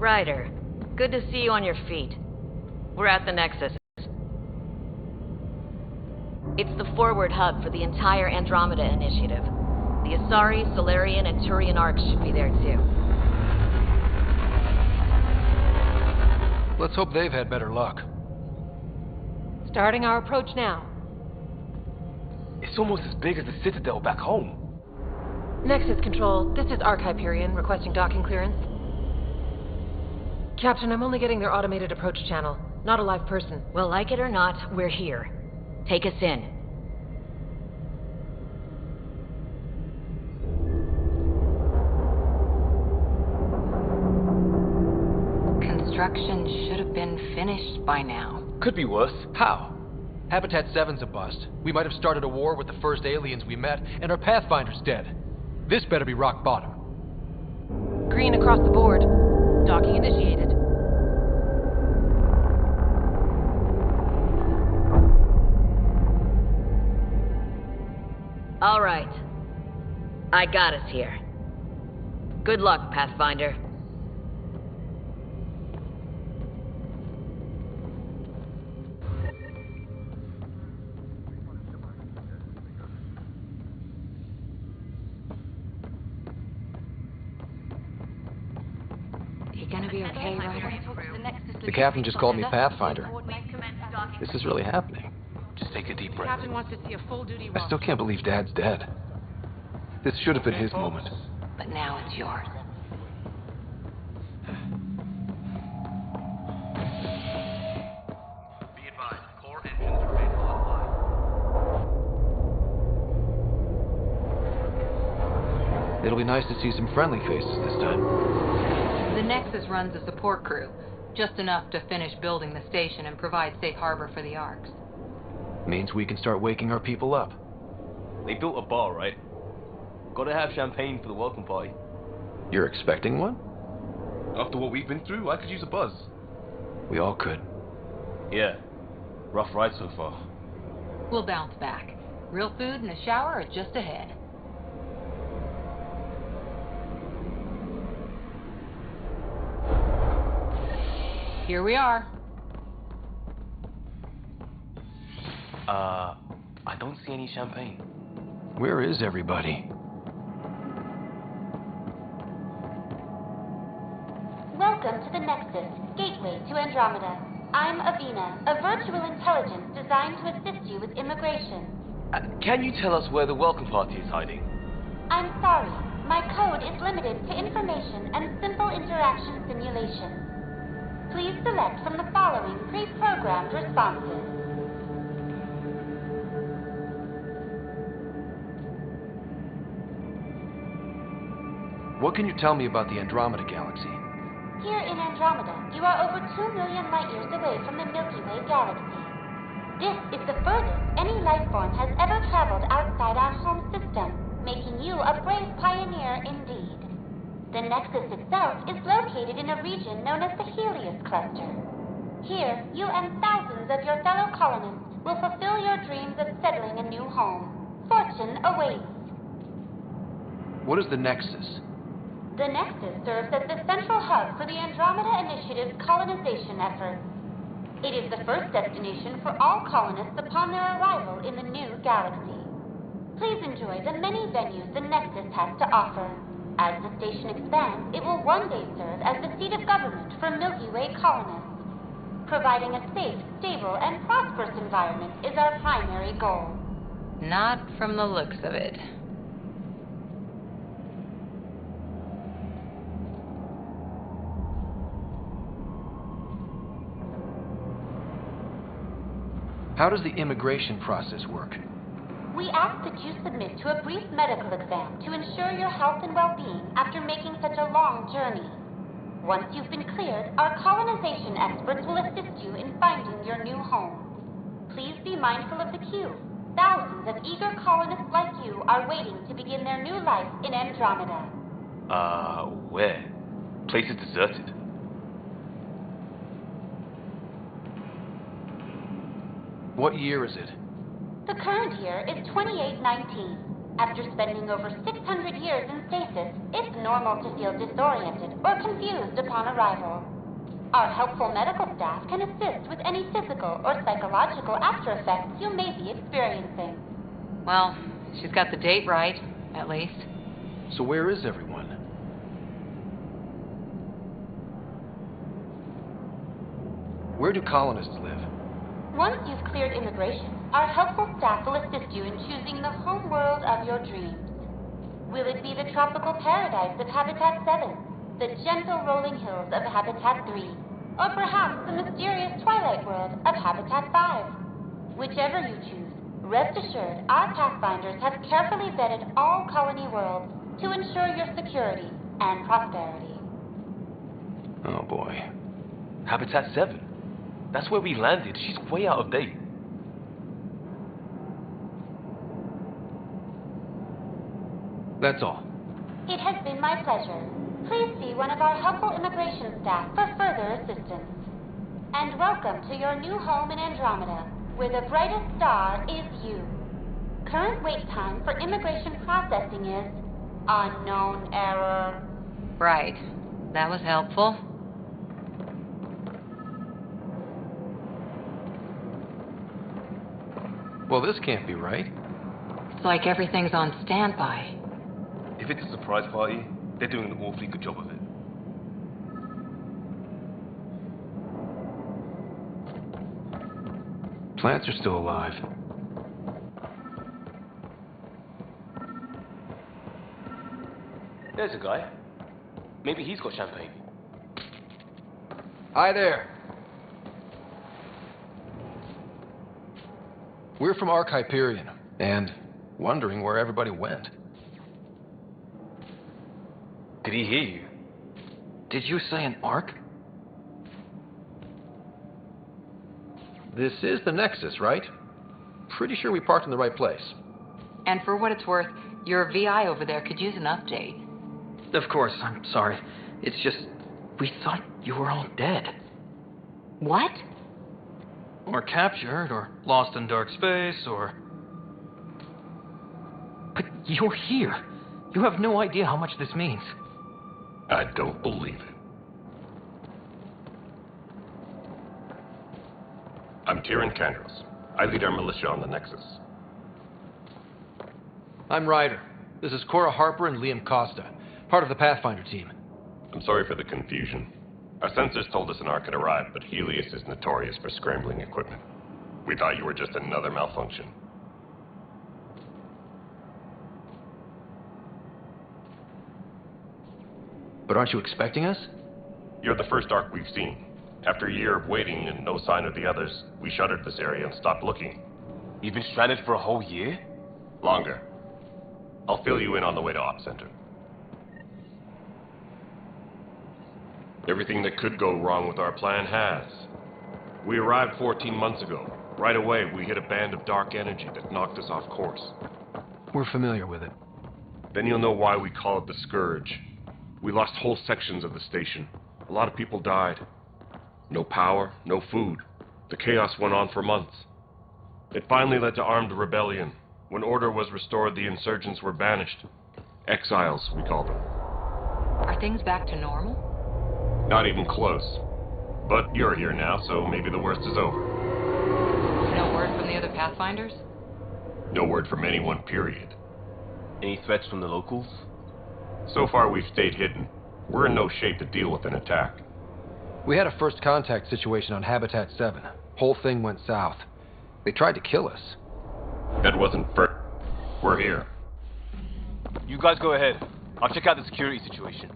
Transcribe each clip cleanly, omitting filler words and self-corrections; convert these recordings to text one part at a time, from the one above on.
Ryder, good to see you on your feet. We're at the Nexus. It's the forward hub for the entire Andromeda initiative. The Asari, Solarian, and Turian arcs should be there too. Let's hope they've had better luck. Starting our approach now. It's almost as big as the Citadel back home. Nexus Control, this is Arc Hyperion, requesting docking clearance. Captain, I'm only getting their automated approach channel, not a live person. Well, like it or not, we're here. Take us in. Construction should have been finished by now. Could be worse. How? Habitat 7's a bust. We might have started a war with the first aliens we met, and our Pathfinder's dead. This better be rock bottom. Green across the board. Docking initiated. All right. I got us here. Good luck, Pathfinder. You gonna be okay, Ryder? The captain just called me Pathfinder. This is really happening. Just take a deep breath. Captain wants to see a full duty I still can't believe Dad's dead. This should have been his moment. But now it's yours. Be advised, core engines remain offline. It'll be nice to see some friendly faces this time. The Nexus runs a support crew, just enough to finish building the station and provide safe harbor for the arcs. Means we can start waking our people up. They built a bar, right? Gotta have champagne for the welcome party. You're expecting one? After what we've been through, I could use a buzz. We all could. Yeah. Rough ride so far. We'll bounce back. Real food and a shower are just ahead. Here we are. I don't see any champagne. Where is everybody? Welcome to the Nexus, gateway to Andromeda. I'm Avina, a virtual intelligence designed to assist you with immigration. Can you tell us where the welcome party is hiding? I'm sorry, my code is limited to information and simple interaction simulation. Please select from the following pre-programmed responses. What can you tell me about the Andromeda galaxy? Here in Andromeda, you are over 2 million light years away from the Milky Way galaxy. This is the furthest any life form has ever traveled outside our home system, making you a brave pioneer indeed. The Nexus itself is located in a region known as the Helios Cluster. Here, you and thousands of your fellow colonists will fulfill your dreams of settling a new home. Fortune awaits. What is the Nexus? The Nexus serves as the central hub for the Andromeda Initiative's colonization efforts. It is the first destination for all colonists upon their arrival in the new galaxy. Please enjoy the many venues the Nexus has to offer. As the station expands, it will one day serve as the seat of government for Milky Way colonists. Providing a safe, stable, and prosperous environment is our primary goal. Not from the looks of it. How does the immigration process work? We ask that you submit to a brief medical exam to ensure your health and well-being after making such a long journey. Once you've been cleared, our colonization experts will assist you in finding your new home. Please be mindful of the queue. Thousands of eager colonists like you are waiting to begin their new life in Andromeda. Where? Place is deserted. What year is it? The current year is 2819. After spending over 600 years in stasis, it's normal to feel disoriented or confused upon arrival. Our helpful medical staff can assist with any physical or psychological after effects you may be experiencing. Well, she's got the date right, at least. So where is everyone? Where do colonists live? Once you've cleared immigration, our helpful staff will assist you in choosing the home world of your dreams. Will it be the tropical paradise of Habitat 7, the gentle rolling hills of Habitat 3, or perhaps the mysterious twilight world of Habitat 5? Whichever you choose, rest assured our Pathfinders have carefully vetted all colony worlds to ensure your security and prosperity. Oh boy. Habitat 7. That's where we landed. She's way out of date. That's all. It has been my pleasure. Please see one of our helpful immigration staff for further assistance. And welcome to your new home in Andromeda, where the brightest star is you. Current wait time for immigration processing is unknown error. Right. That was helpful. Well, this can't be right. It's like everything's on standby. If it's a surprise party, they're doing an awfully good job of it. Plants are still alive. There's a guy. Maybe he's got champagne. Hi there. We're from Hyperion, and wondering where everybody went. Did he hear you? Did you say an Ark? This is the Nexus, right? Pretty sure we parked in the right place. And for what it's worth, your VI over there could use an update. Of course, I'm sorry. It's just, we thought you were all dead. What? Or captured, or lost in dark space, or... But you're here. You have no idea how much this means. I don't believe it. I'm Tyrion Kandros. I lead our militia on the Nexus. I'm Ryder. This is Cora Harper and Liam Costa, part of the Pathfinder team. I'm sorry for the confusion. Our sensors told us an Ark had arrived, but Helios is notorious for scrambling equipment. We thought you were just another malfunction. But aren't you expecting us? You're the first Ark we've seen. After a year of waiting and no sign of the others, we shuttered this area and stopped looking. You've been stranded for a whole year? Longer. I'll fill you in on the way to Op Center. Everything that could go wrong with our plan has. We arrived 14 months ago. Right away, we hit a band of dark energy that knocked us off course. We're familiar with it. Then you'll know why we call it the Scourge. We lost whole sections of the station. A lot of people died. No power, no food. The chaos went on for months. It finally led to armed rebellion. When order was restored, the insurgents were banished. Exiles, we call them. Are things back to normal? Not even close. But you're here now, so maybe the worst is over. No word from the other Pathfinders? No word from anyone, period. Any threats from the locals? So far, we've stayed hidden. We're in no shape to deal with an attack. We had a first contact situation on Habitat 7. Whole thing went south. They tried to kill us. That wasn't first. We're here. You guys go ahead. I'll check out the security situation.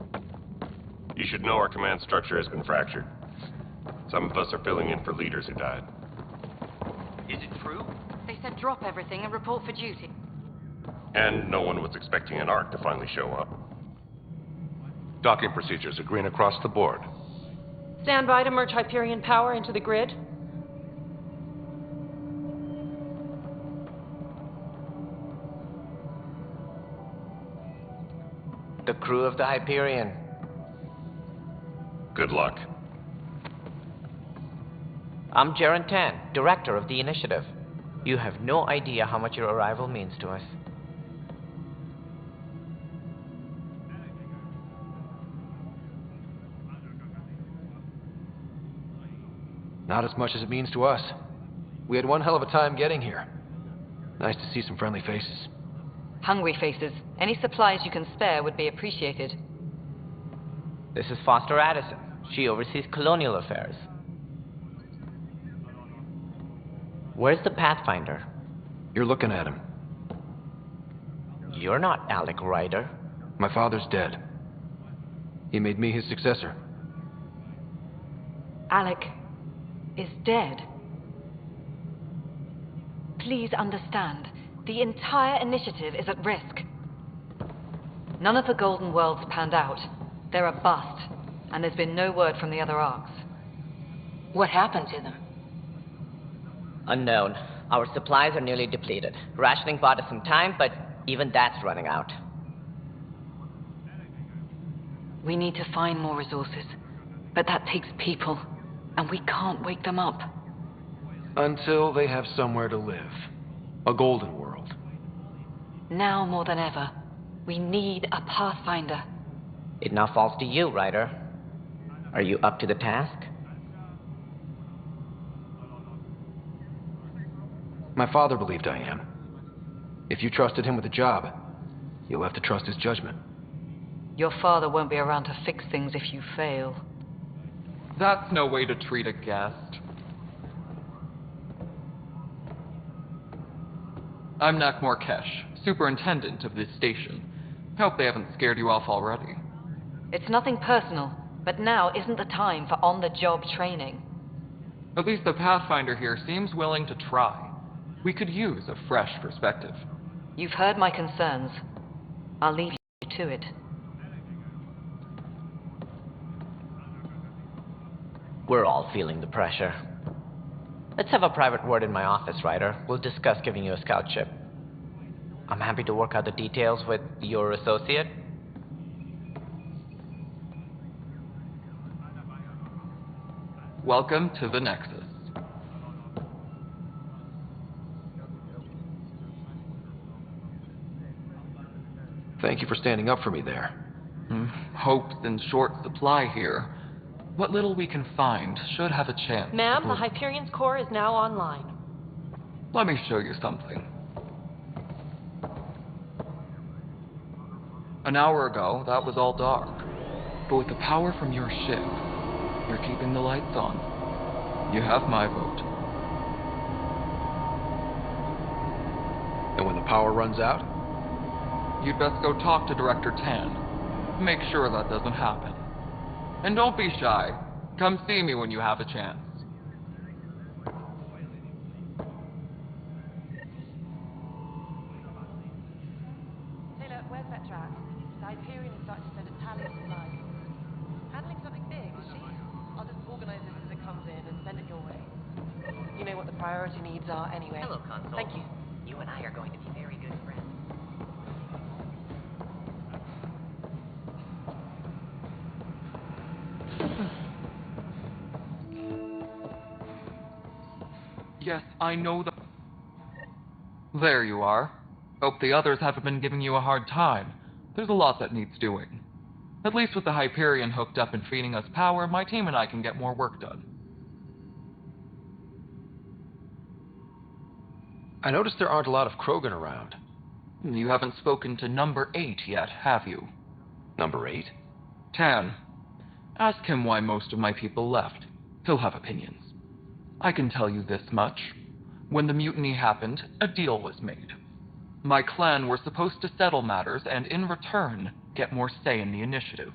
You should know our command structure has been fractured. Some of us are filling in for leaders who died. Is it true? They said drop everything and report for duty. And no one was expecting an Ark to finally show up. Docking procedures are green across the board. Stand by to merge Hyperion power into the grid. The crew of the Hyperion. Good luck. I'm Jaren Tan, director of the initiative. You have no idea how much your arrival means to us. Not as much as it means to us. We had one hell of a time getting here. Nice to see some friendly faces. Hungry faces. Any supplies you can spare would be appreciated. This is Foster Addison. She oversees colonial affairs. Where's the Pathfinder? You're looking at him. You're not Alec Ryder. My father's dead. He made me his successor. Alec is dead. Please understand, the entire initiative is at risk. None of the Golden Worlds panned out. They're a bust, and there's been no word from the other arcs. What happened to them? Unknown. Our supplies are nearly depleted. Rationing bought us some time, but even that's running out. We need to find more resources, but that takes people, and we can't wake them up. Until they have somewhere to live. A golden world. Now more than ever, we need a Pathfinder. It now falls to you, Ryder. Are you up to the task? My father believed I am. If you trusted him with a job, you'll have to trust his judgment. Your father won't be around to fix things if you fail. That's no way to treat a guest. I'm Nak Morkesh, superintendent of this station. Hope they haven't scared you off already. It's nothing personal, but now isn't the time for on-the-job training. At least the Pathfinder here seems willing to try. We could use a fresh perspective. You've heard my concerns. I'll leave you to it. We're all feeling the pressure. Let's have a private word in my office, Ryder. We'll discuss giving you a scout ship. I'm happy to work out the details with your associate. Welcome to the Nexus. Thank you for standing up for me there. Hope's in short supply here. What little we can find should have a chance. Ma'am, the Hyperion's core is now online. Let me show you something. An hour ago, that was all dark. But with the power from your ship, you're keeping the lights on. You have my vote. And when the power runs out? You'd best go talk to Director Tan. Make sure that doesn't happen. And don't be shy. Come see me when you have a chance. Taylor, where's that track? The Hyperion is starting to send a tally of supplies. Handling something big, is she? I'll just organize it as it comes in and send it your way. You know what the priority needs are anyway. Hello, Console. Thank you. You and I are going to be very good friends. Yes, I know the... There you are. Hope the others haven't been giving you a hard time. There's a lot that needs doing. At least with the Hyperion hooked up and feeding us power, my team and I can get more work done. I noticed there aren't a lot of Krogan around. You haven't spoken to number 8 yet, have you? Number 8? Tan. Ask him why most of my people left. He'll have opinions. I can tell you this much. When the mutiny happened, a deal was made. My clan were supposed to settle matters and, in return, get more say in the initiative.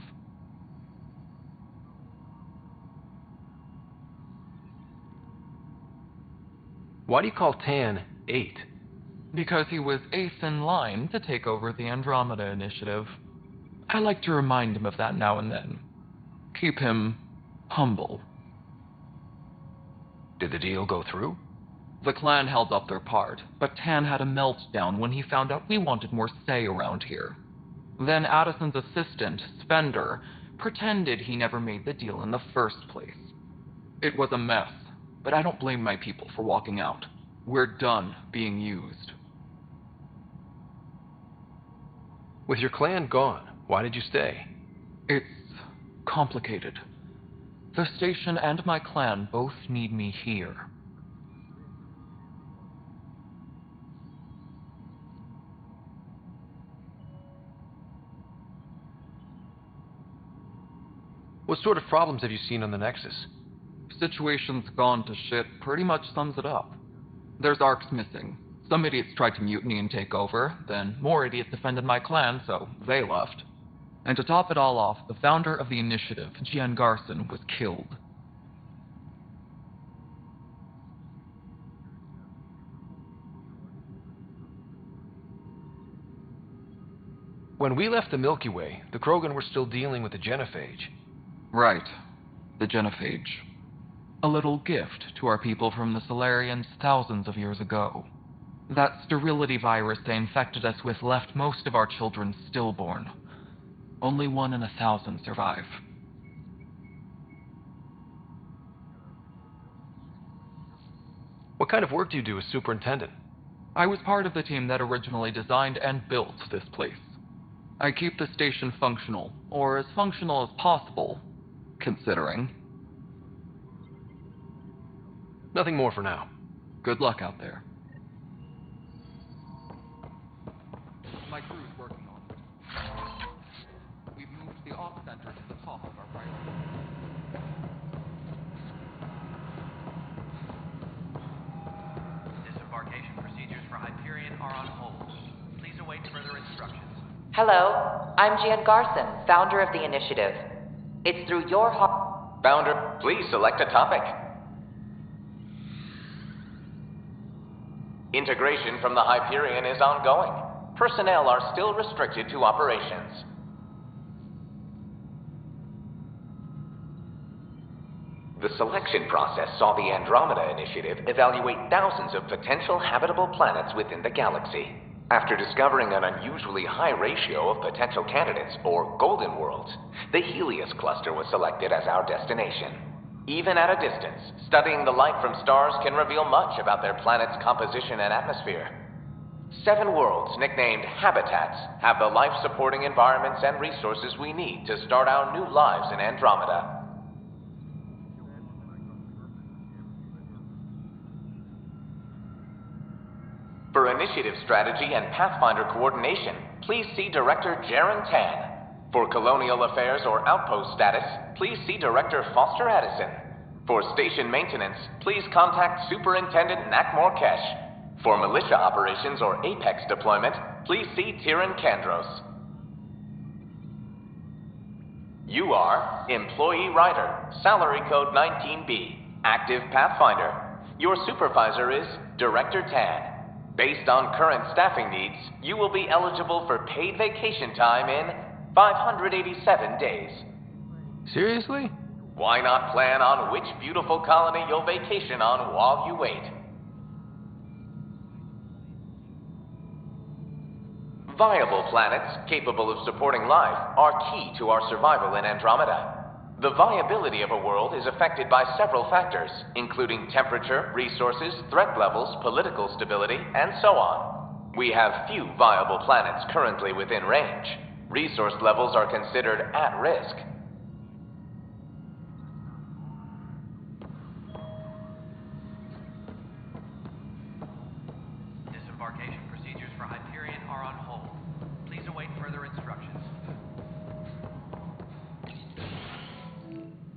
Why do you call Tan 8? Because he was eighth in line to take over the Andromeda initiative. I like to remind him of that now and then. Keep him humble. Did the deal go through? The clan held up their part, but Tan had a meltdown when he found out we wanted more say around here. Then Addison's assistant, Spender, pretended he never made the deal in the first place. It was a mess, but I don't blame my people for walking out. We're done being used. With your clan gone, why did you stay? It's complicated. The station and my clan both need me here. What sort of problems have you seen on the Nexus? Situation's gone to shit pretty much sums it up. There's arcs missing. Some idiots tried to mutiny and take over, then more idiots defended my clan, so they left. And to top it all off, the founder of the initiative, Gian Garson, was killed. When we left the Milky Way, the Krogan were still dealing with the genophage. Right. The genophage. A little gift to our people from the Solarians thousands of years ago. That sterility virus they infected us with left most of our children stillborn. Only 1 in 1,000 survive. What kind of work do you do as superintendent? I was part of the team that originally designed and built this place. I keep the station functional, or as functional as possible, considering. Nothing more for now. Good luck out there. My crew's working on it. We've moved the ops center to the top of our priority. Disembarkation procedures for Hyperion are on hold. Please await further instructions. Hello, I'm Gian Garson, founder of the initiative. It's through your Founder, please select a topic. Integration from the Hyperion is ongoing. Personnel are still restricted to operations. The selection process saw the Andromeda initiative evaluate thousands of potential habitable planets within the galaxy. After discovering an unusually high ratio of potential candidates, or golden worlds, the Helios cluster was selected as our destination. Even at a distance, studying the light from stars can reveal much about their planet's composition and atmosphere. 7 worlds, nicknamed habitats, have the life-supporting environments and resources we need to start our new lives in Andromeda. For initiative strategy and Pathfinder coordination, please see Director Jaren Tan. For colonial affairs or outpost status, please see Director Foster Addison. For station maintenance, please contact Superintendent Nakmor Kesh. For militia operations or Apex deployment, please see Tyran Kandros. You are Employee Rider, Salary Code 19B, Active Pathfinder. Your supervisor is Director Tan. Based on current staffing needs, you will be eligible for paid vacation time in 587 days. Seriously? Why not plan on which beautiful colony you'll vacation on while you wait? Viable planets capable of supporting life are key to our survival in Andromeda. The viability of a world is affected by several factors, including temperature, resources, threat levels, political stability, and so on. We have few viable planets currently within range. Resource levels are considered at risk. Disembarkation procedures for Hyperion are on hold. Please await further instructions.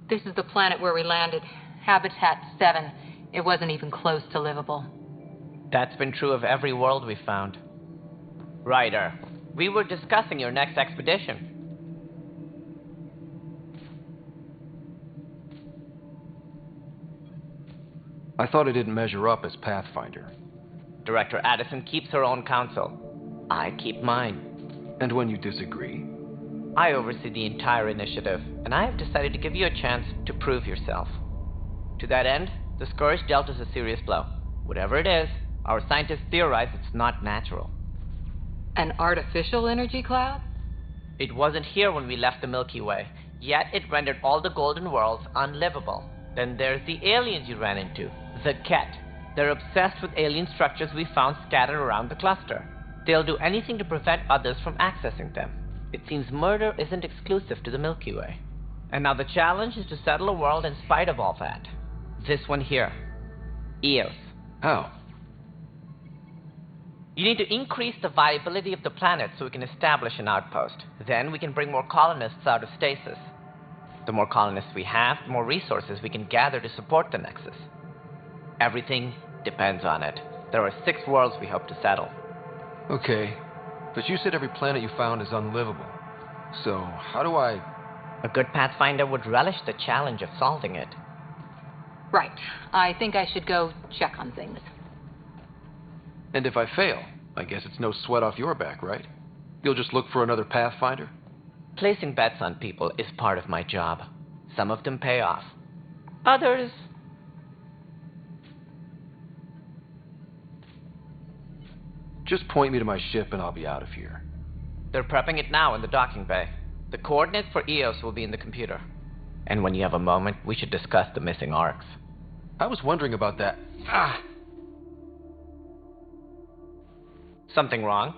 This is the planet where we landed. Habitat 7. It wasn't even close to livable. That's been true of every world we found. Ryder, we were discussing your next expedition. I thought it didn't measure up as Pathfinder. Director Addison keeps her own counsel. I keep mine. And when you disagree? I oversee the entire initiative, and I have decided to give you a chance to prove yourself. To that end, the Scourge dealt us a serious blow. Whatever it is, our scientists theorize it's not natural. An artificial energy cloud? It wasn't here when we left the Milky Way, yet it rendered all the golden worlds unlivable. Then there's the aliens you ran into, the Ket. They're obsessed with alien structures we found scattered around the cluster. They'll do anything to prevent others from accessing them. It seems murder isn't exclusive to the Milky Way. And now the challenge is to settle a world in spite of all that. This one here. Eos. How? You need to increase the viability of the planet so we can establish an outpost. Then we can bring more colonists out of stasis. The more colonists we have, the more resources we can gather to support the Nexus. Everything depends on it. There are 6 worlds we hope to settle. Okay, but you said every planet you found is unlivable. So, how do I... A good Pathfinder would relish the challenge of solving it. Right. I think I should go check on things. And if I fail, I guess it's no sweat off your back, right? You'll just look for another Pathfinder? Placing bets on people is part of my job. Some of them pay off. Others... Just point me to my ship and I'll be out of here. They're prepping it now in the docking bay. The coordinates for Eos will be in the computer. And when you have a moment, we should discuss the missing arcs. I was wondering about that. Ah! Something wrong?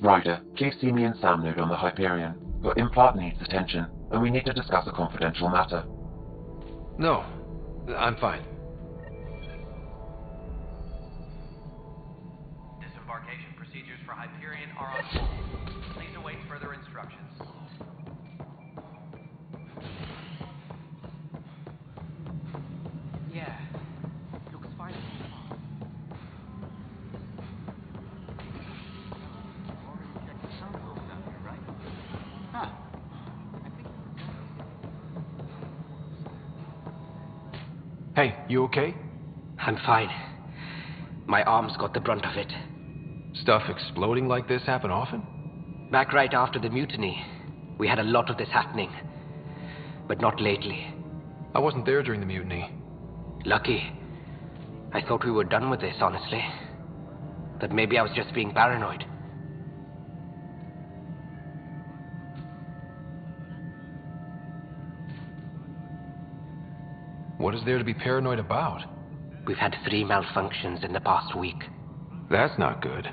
Ryder, please see me and Sam Node on the Hyperion. Your implant needs attention, and we need to discuss a confidential matter. No, I'm fine. Disembarkation procedures for Hyperion are on hold. Please await further instructions. Yeah, looks fine. Huh. Hey, you okay? I'm fine. My arms got the brunt of it. Stuff exploding like this happen often? Back right after the mutiny, we had a lot of this happening. But not lately. I wasn't there during the mutiny. Lucky. I thought we were done with this, honestly. But maybe I was just being paranoid. What is there to be paranoid about? We've had 3 malfunctions in the past week. That's not good.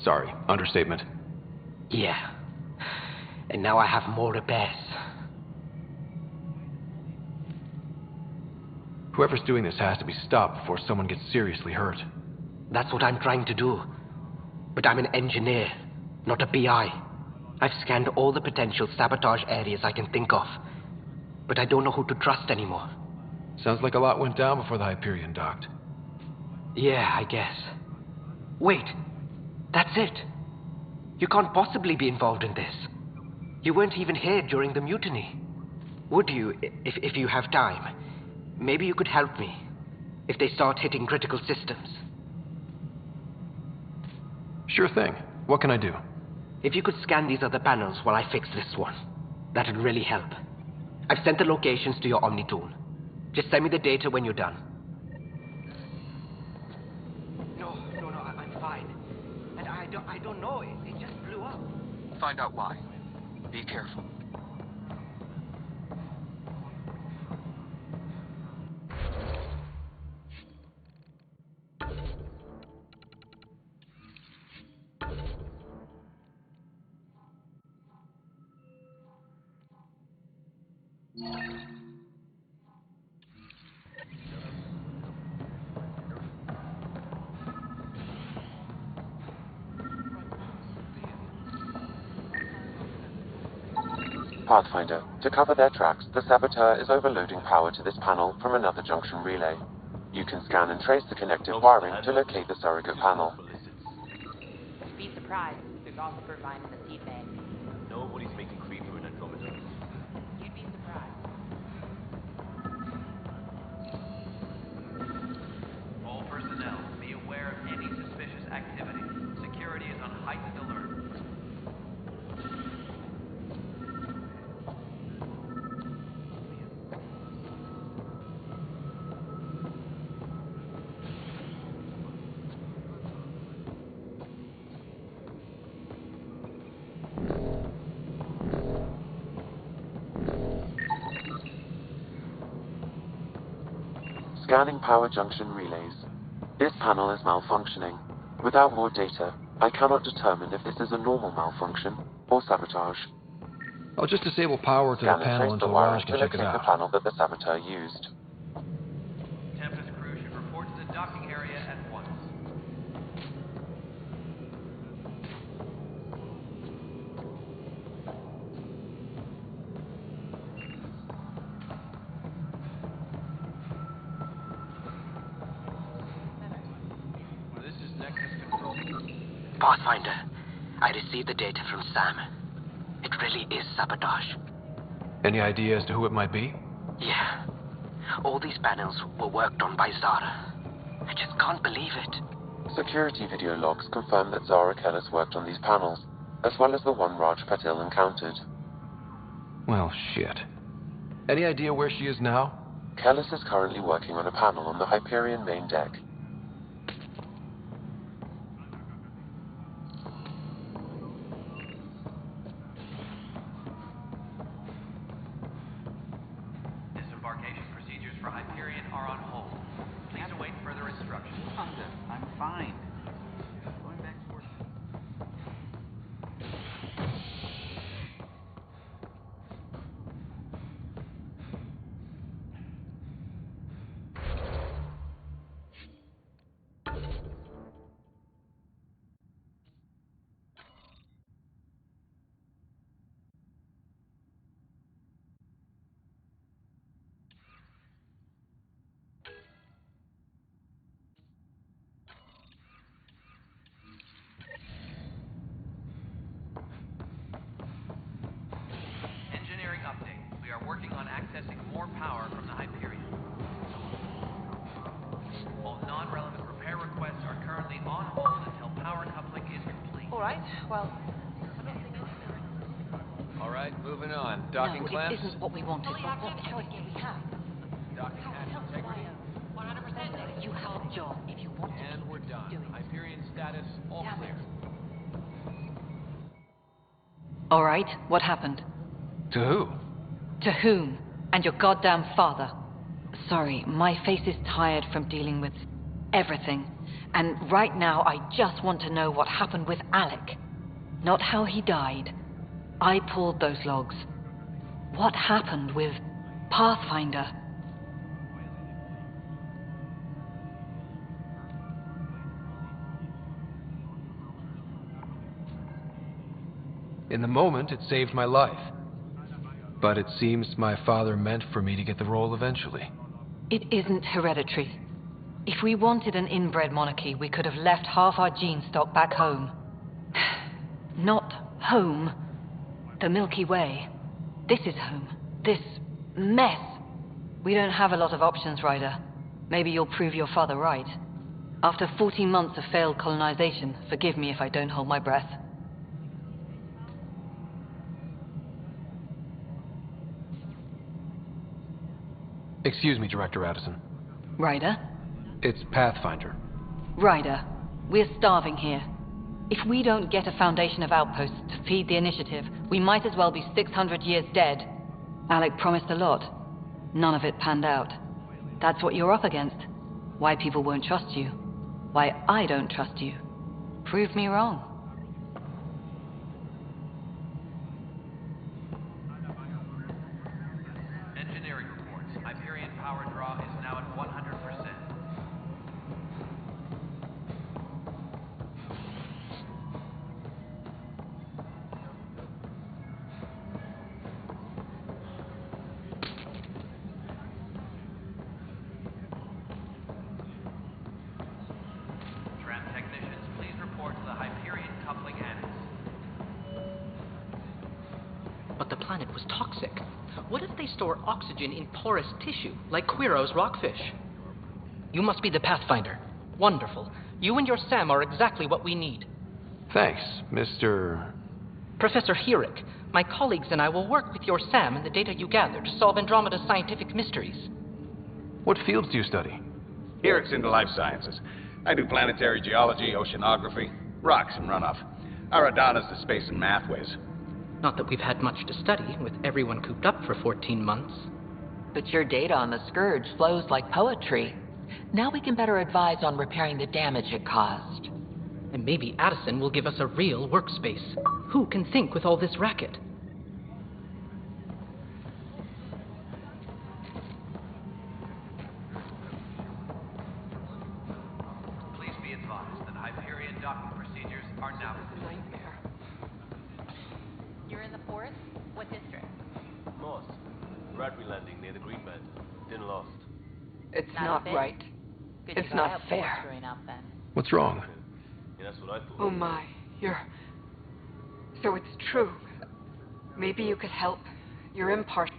Sorry, understatement. Yeah. And now I have more repairs. Whoever's doing this has to be stopped before someone gets seriously hurt. That's what I'm trying to do. But I'm an engineer, not a PI. I've scanned all the potential sabotage areas I can think of. But I don't know who to trust anymore. Sounds like a lot went down before the Hyperion docked. Yeah, I guess. Wait. That's it. You can't possibly be involved in this. You weren't even here during the mutiny. Would you, if you have time? Maybe you could help me. If they start hitting critical systems. Sure thing. What can I do? If you could scan these other panels while I fix this one, that'd really help. I've sent the locations to your Omni tool. Just send me the data when you're done. No, I'm fine. And I don't know, it just blew up. Find out why. Be careful. Pathfinder, to cover their tracks, the saboteur is overloading power to this panel from another junction relay. You can scan and trace the connective wiring to locate the surrogate panel. You'd be surprised. There's also purvine in the seed bank. Nobody's making creeper in Andromeda. You'd be surprised. All personnel, be aware of any suspicious activity. Security is on heightened alert. Scanning power junction relays. This panel is malfunctioning. Without more data, I cannot determine if this is a normal malfunction or sabotage. I'll just disable power to Scan the and panel trace the until wiring Raj to can check it locate the out. panel that the saboteur used. Tempest crew should report to the docking area at once. This is Nexus Control. Pathfinder, I received the data from Sam. It really is sabotage. Any idea as to who it might be? Yeah. All these panels were worked on by Zara. I just can't believe it. Security video logs confirm that Zara Kellis worked on these panels, as well as the one Raj Patil encountered. Well, shit. Any idea where she is now? Kellis is currently working on a panel on the Hyperion main deck. Disembarkation procedures for Hyperion are on hold. Please await further instructions. I'm fine. Going back to work. Engineering update. We are working on accessing more power from the Hyperion. All non-relevant repair requests are currently on hold until power coupling is complete. All right, well, All right, moving on. Docking clamps? This isn't what we wanted. fully active LEK we have. Docking hatch integrity? 100%. You held job. If you want to And keep we're it, done. do it. Hyperion status, all Damn clear. it. All right, what happened? To who? To whom? And your goddamn father. Sorry, my face is tired from dealing with everything. And right now, I just want to know what happened with Alec. Not how he died. I pulled those logs. What happened with Pathfinder? In the moment, it saved my life. But it seems my father meant for me to get the role eventually. It isn't hereditary. If we wanted an inbred monarchy, we could have left half our gene stock back home. Not home. The Milky Way. This is home. This mess. We don't have a lot of options, Ryder. Maybe you'll prove your father right. After 14 months of failed colonization, forgive me if I don't hold my breath. Excuse me, Director Addison. Ryder? It's Pathfinder. Ryder, we're starving here. If we don't get a foundation of outposts to feed the initiative, we might as well be 600 years dead. Alec promised a lot. None of it panned out. That's what you're up against. Why people won't trust you. Why I don't trust you. Prove me wrong. Engineering reports. Hyperion power draw is now at 100%. Tram technicians, please report to the Hyperion coupling annex. But the planet was toxic. What if they store oxygen in porous tissue, like Quiro's rockfish? You must be the Pathfinder. Wonderful. You and your Sam are exactly what we need. Thanks, Mr. Professor Herrick, my colleagues and I will work with your Sam and the data you gather to solve Andromeda's scientific mysteries. What fields do you study? Herrick's into life sciences. I do planetary geology, oceanography, rocks and runoff. Aradana's the space and math whiz. Not that we've had much to study, with everyone cooped up for 14 months. But your data on the Scourge flows like poetry. Now we can better advise on repairing the damage it caused. And maybe Addison will give us a real workspace. Who can think with all this racket? the green band. Didn't last. It's Not a not bit. right. Good It's you got not out fair. blistering up then. What's wrong? Yeah, that's what I thought. Oh my, you're... So it's true. Maybe you could help. You're impartial.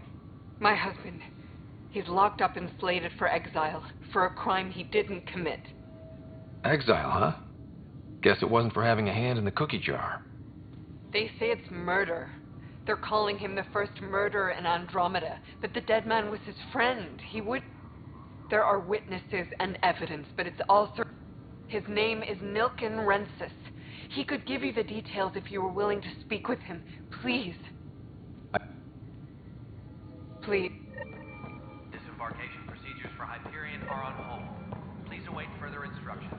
My husband, he's locked up and slated for exile for a crime he didn't commit. Exile, huh? Guess it wasn't for having a hand in the cookie jar. They say it's murder. They're calling him the first murderer in Andromeda, but the dead man was his friend. He would... There are witnesses and evidence, but it's also... His name is Nilken Rensis. He could give you the details if you were willing to speak with him. Please. Please. Disembarkation procedures for Hyperion are on hold. Please await further instructions.